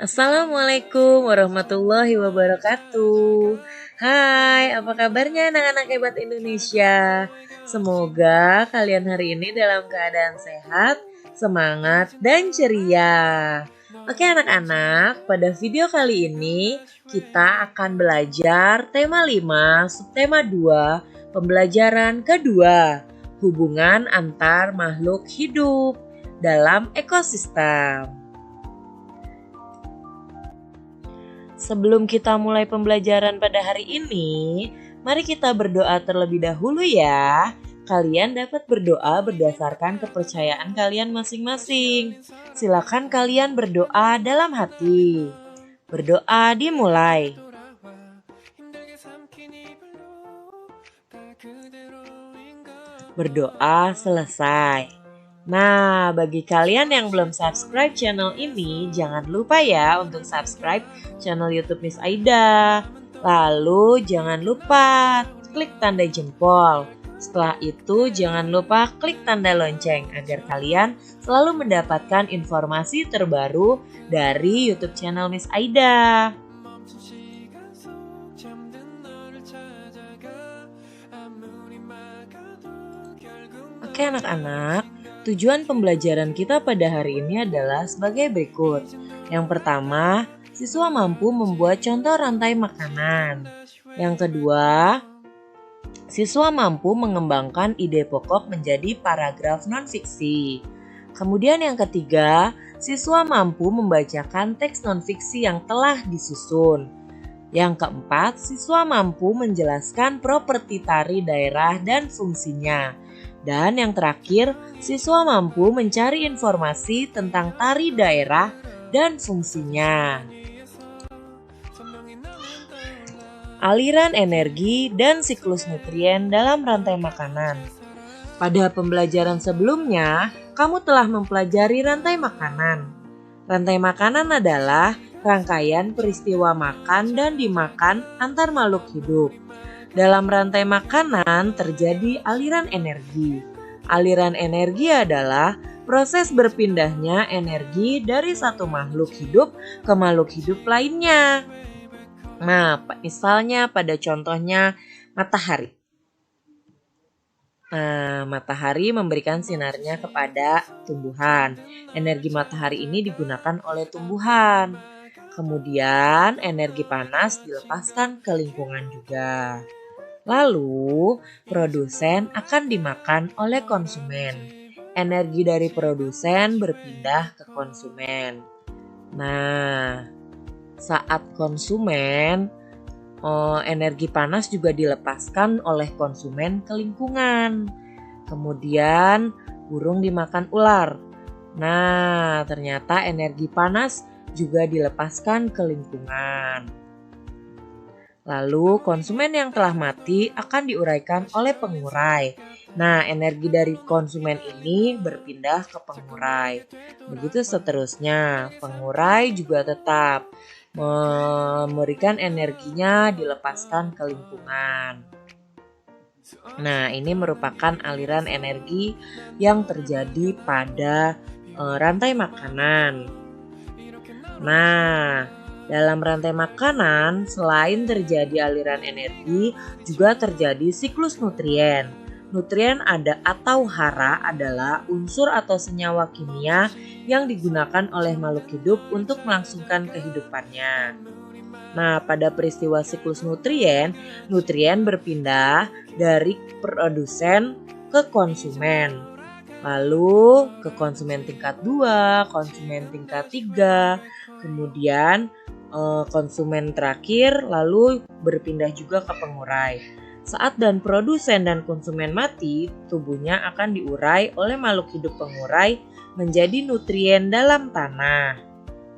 Assalamualaikum warahmatullahi wabarakatuh. Hai, apa kabarnya anak-anak hebat Indonesia? Semoga kalian hari ini dalam keadaan sehat, semangat, dan ceria. Oke anak-anak, pada video kali ini kita akan belajar tema 5, subtema 2, pembelajaran kedua, hubungan antar makhluk hidup dalam ekosistem. Sebelum kita mulai pembelajaran pada hari ini, mari kita berdoa terlebih dahulu ya. Kalian dapat berdoa berdasarkan kepercayaan kalian masing-masing. Silakan kalian berdoa dalam hati. Berdoa dimulai. Berdoa selesai. Nah, bagi kalian yang belum subscribe channel ini, jangan lupa ya untuk subscribe channel YouTube Miss Aida. Lalu jangan lupa klik tanda jempol. Setelah itu jangan lupa klik tanda lonceng agar kalian selalu mendapatkan informasi terbaru dari YouTube channel Miss Aida. Oke anak-anak, tujuan pembelajaran kita pada hari ini adalah sebagai berikut. Yang pertama, siswa mampu membuat contoh rantai makanan. Yang kedua, siswa mampu mengembangkan ide pokok menjadi paragraf non-fiksi. Kemudian yang ketiga, siswa mampu membacakan teks non-fiksi yang telah disusun. Yang keempat, siswa mampu menjelaskan properti tari daerah dan fungsinya. Dan yang terakhir, siswa mampu mencari informasi tentang tari daerah dan fungsinya. Aliran energi dan siklus nutrien dalam rantai makanan. Pada pembelajaran sebelumnya, kamu telah mempelajari rantai makanan. Rantai makanan adalah rangkaian peristiwa makan dan dimakan antar makhluk hidup. Dalam rantai makanan terjadi aliran energi. Aliran energi adalah proses berpindahnya energi dari satu makhluk hidup ke makhluk hidup lainnya. Nah, misalnya pada contohnya matahari. Nah, matahari memberikan sinarnya kepada tumbuhan. Energi matahari ini digunakan oleh tumbuhan. Kemudian energi panas dilepaskan ke lingkungan juga. Lalu, produsen akan dimakan oleh konsumen. Energi dari produsen berpindah ke konsumen. Nah, saat konsumen, energi panas juga dilepaskan oleh konsumen ke lingkungan. Kemudian, burung dimakan ular. Nah, ternyata energi panas juga dilepaskan ke lingkungan. Lalu konsumen yang telah mati akan diuraikan oleh pengurai. Nah, energi dari konsumen ini berpindah ke pengurai. Begitu seterusnya, pengurai juga tetap memberikan energinya dilepaskan ke lingkungan. Nah, ini merupakan aliran energi yang terjadi pada rantai makanan. Nah, dalam rantai makanan, selain terjadi aliran energi, juga terjadi siklus nutrien. Nutrien atau hara adalah unsur atau senyawa kimia yang digunakan oleh makhluk hidup untuk melangsungkan kehidupannya. Nah, pada peristiwa siklus nutrien, nutrien berpindah dari produsen ke konsumen. Lalu ke konsumen tingkat 2, konsumen tingkat 3, kemudian konsumen terakhir, lalu berpindah juga ke pengurai. Saat dan produsen dan konsumen mati, tubuhnya akan diurai oleh makhluk hidup pengurai menjadi nutrien dalam tanah.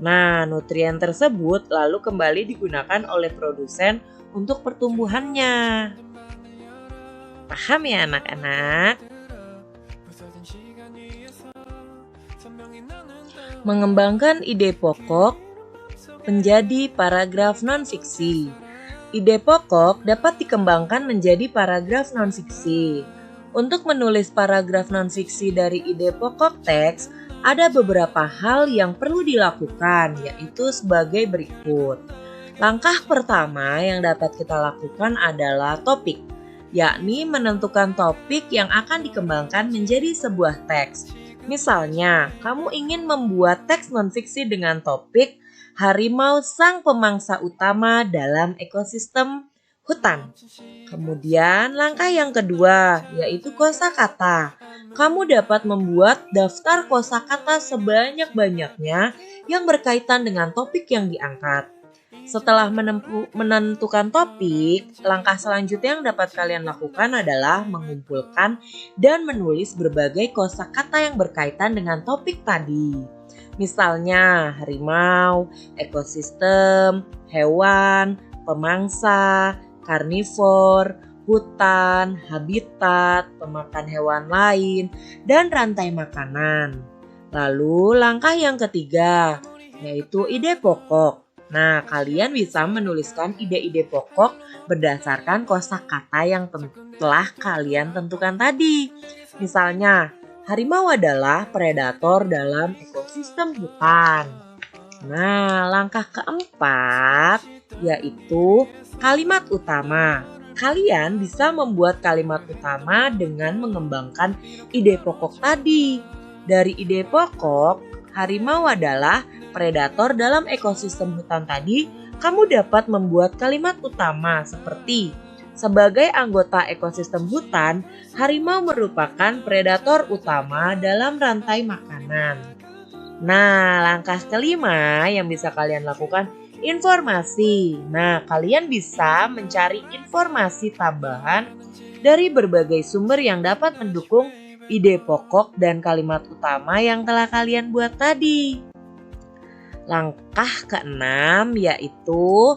Nah, nutrien tersebut lalu kembali digunakan oleh produsen untuk pertumbuhannya. Paham ya anak-anak? Mengembangkan ide pokok menjadi paragraf non-fiksi. Ide pokok dapat dikembangkan menjadi paragraf non-fiksi. Untuk menulis paragraf non-fiksi dari ide pokok teks, Ada beberapa hal yang perlu dilakukan, yaitu sebagai berikut. Langkah pertama yang dapat kita lakukan adalah topik, yakni menentukan topik yang akan dikembangkan menjadi sebuah teks. Misalnya, kamu ingin membuat teks non-fiksi dengan topik harimau sang pemangsa utama dalam ekosistem hutan. Kemudian langkah yang kedua yaitu kosakata. Kamu dapat membuat daftar kosakata sebanyak-banyaknya yang berkaitan dengan topik yang diangkat. Setelah menentukan topik, langkah selanjutnya yang dapat kalian lakukan adalah mengumpulkan dan menulis berbagai kosakata yang berkaitan dengan topik tadi. Misalnya harimau, ekosistem, hewan, pemangsa, karnivor, hutan, habitat, pemakan hewan lain, dan rantai makanan. Lalu langkah yang ketiga yaitu ide pokok. Nah, kalian bisa menuliskan ide-ide pokok berdasarkan kosakata yang telah kalian tentukan tadi. Misalnya, harimau adalah predator dalam ekosistem hutan. Nah, langkah keempat yaitu kalimat utama. Kalian bisa membuat kalimat utama dengan mengembangkan ide pokok tadi. Dari ide pokok, harimau adalah predator dalam ekosistem hutan tadi, kamu dapat membuat kalimat utama seperti sebagai anggota ekosistem hutan, harimau merupakan predator utama dalam rantai makanan. Nah, langkah kelima yang bisa kalian lakukan, informasi. Nah, kalian bisa mencari informasi tambahan dari berbagai sumber yang dapat mendukung ide pokok dan kalimat utama yang telah kalian buat tadi. Langkah keenam yaitu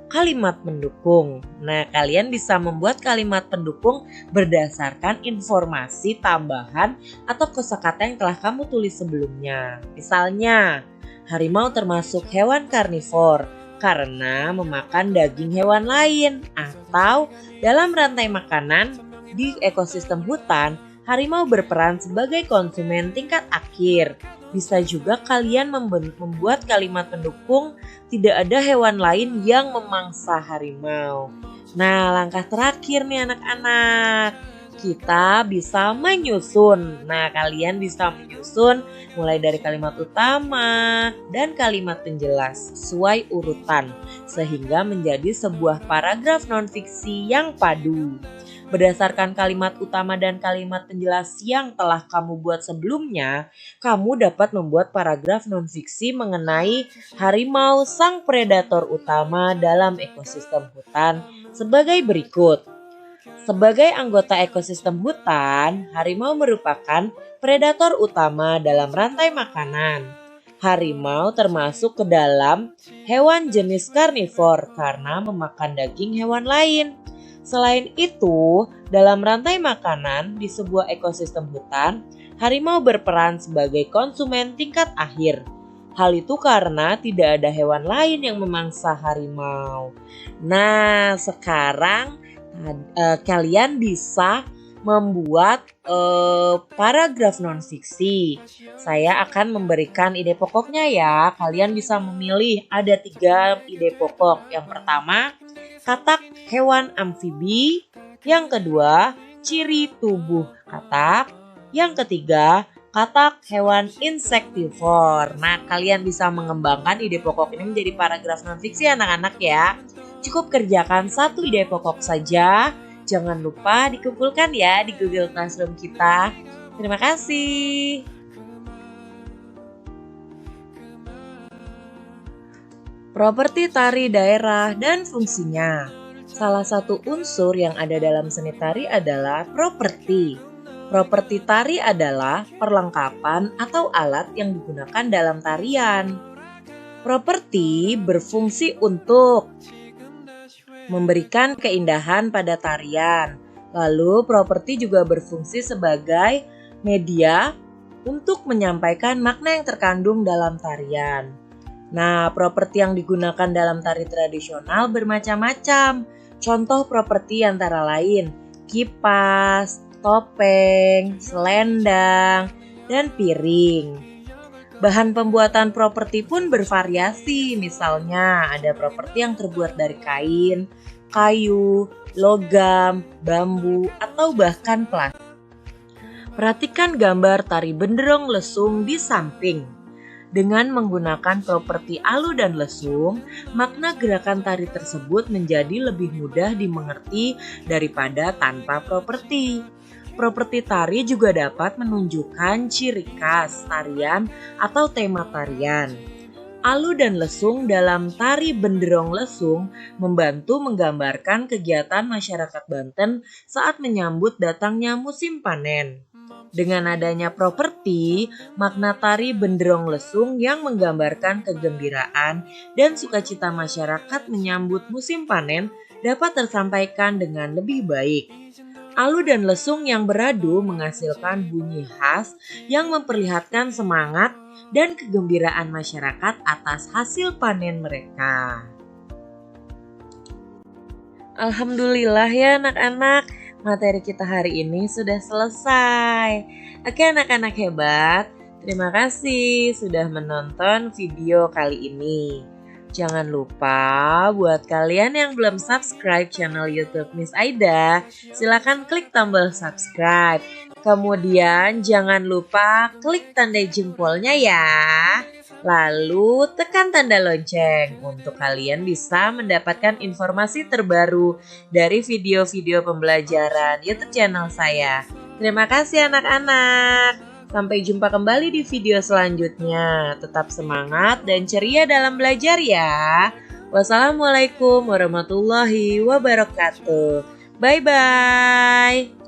kalimat pendukung. Nah, kalian bisa membuat kalimat pendukung berdasarkan informasi tambahan atau kosakata yang telah kamu tulis sebelumnya. Misalnya, harimau termasuk hewan karnivor karena memakan daging hewan lain, atau dalam rantai makanan di ekosistem hutan, harimau berperan sebagai konsumen tingkat akhir. Bisa juga kalian membuat kalimat pendukung tidak ada hewan lain yang memangsa harimau. Nah, langkah terakhir nih anak-anak, kita bisa menyusun. Nah, kalian bisa menyusun mulai dari kalimat utama dan kalimat penjelas sesuai urutan sehingga menjadi sebuah paragraf non-fiksi yang padu. Berdasarkan kalimat utama dan kalimat penjelas yang telah kamu buat sebelumnya, kamu dapat membuat paragraf non-fiksi mengenai harimau sang predator utama dalam ekosistem hutan sebagai berikut. Sebagai anggota ekosistem hutan, harimau merupakan predator utama dalam rantai makanan. Harimau termasuk ke dalam hewan jenis karnivor karena memakan daging hewan lain. Selain itu, dalam rantai makanan di sebuah ekosistem hutan, harimau berperan sebagai konsumen tingkat akhir. Hal itu karena tidak ada hewan lain yang memangsa harimau. Nah, sekarang kalian bisa membuat paragraf non-fiksi. Saya akan memberikan ide pokoknya ya. Kalian bisa memilih, ada 3 ide pokok. Yang pertama, katak hewan amfibi. Yang kedua, ciri tubuh katak. Yang ketiga, katak hewan insektivor. Nah, kalian bisa mengembangkan ide pokok ini menjadi paragraf non-fiksi anak-anak ya. Cukup kerjakan 1 ide pokok saja. Jangan lupa dikumpulkan ya di Google Classroom kita. Terima kasih. Properti tari daerah dan fungsinya. Salah satu unsur yang ada dalam seni tari adalah properti. Properti tari adalah perlengkapan atau alat yang digunakan dalam tarian. Properti berfungsi untuk memberikan keindahan pada tarian. Lalu properti juga berfungsi sebagai media untuk menyampaikan makna yang terkandung dalam tarian. Nah, properti yang digunakan dalam tari tradisional bermacam-macam. Contoh properti antara lain kipas, topeng, selendang, dan piring. Bahan pembuatan properti pun bervariasi, misalnya ada properti yang terbuat dari kain, kayu, logam, bambu, atau bahkan plastik. Perhatikan gambar tari benderong lesung di samping. Dengan menggunakan properti alu dan lesung, makna gerakan tari tersebut menjadi lebih mudah dimengerti daripada tanpa properti. Properti tari juga dapat menunjukkan ciri khas tarian atau tema tarian. Alu dan lesung dalam tari benderong lesung membantu menggambarkan kegiatan masyarakat Banten saat menyambut datangnya musim panen. Dengan adanya properti, makna tari benderong lesung yang menggambarkan kegembiraan dan sukacita masyarakat menyambut musim panen dapat tersampaikan dengan lebih baik. Alu dan lesung yang beradu menghasilkan bunyi khas yang memperlihatkan semangat dan kegembiraan masyarakat atas hasil panen mereka. Alhamdulillah ya anak-anak, materi kita hari ini sudah selesai. Oke anak-anak hebat, terima kasih sudah menonton video kali ini. Jangan lupa buat kalian yang belum subscribe channel YouTube Miss Aida, silakan klik tombol subscribe. Kemudian jangan lupa klik tanda jempolnya ya. Lalu tekan tanda lonceng untuk kalian bisa mendapatkan informasi terbaru dari video-video pembelajaran YouTube channel saya. Terima kasih anak-anak. Sampai jumpa kembali di video selanjutnya. Tetap semangat dan ceria dalam belajar ya. Wassalamualaikum warahmatullahi wabarakatuh. Bye-bye.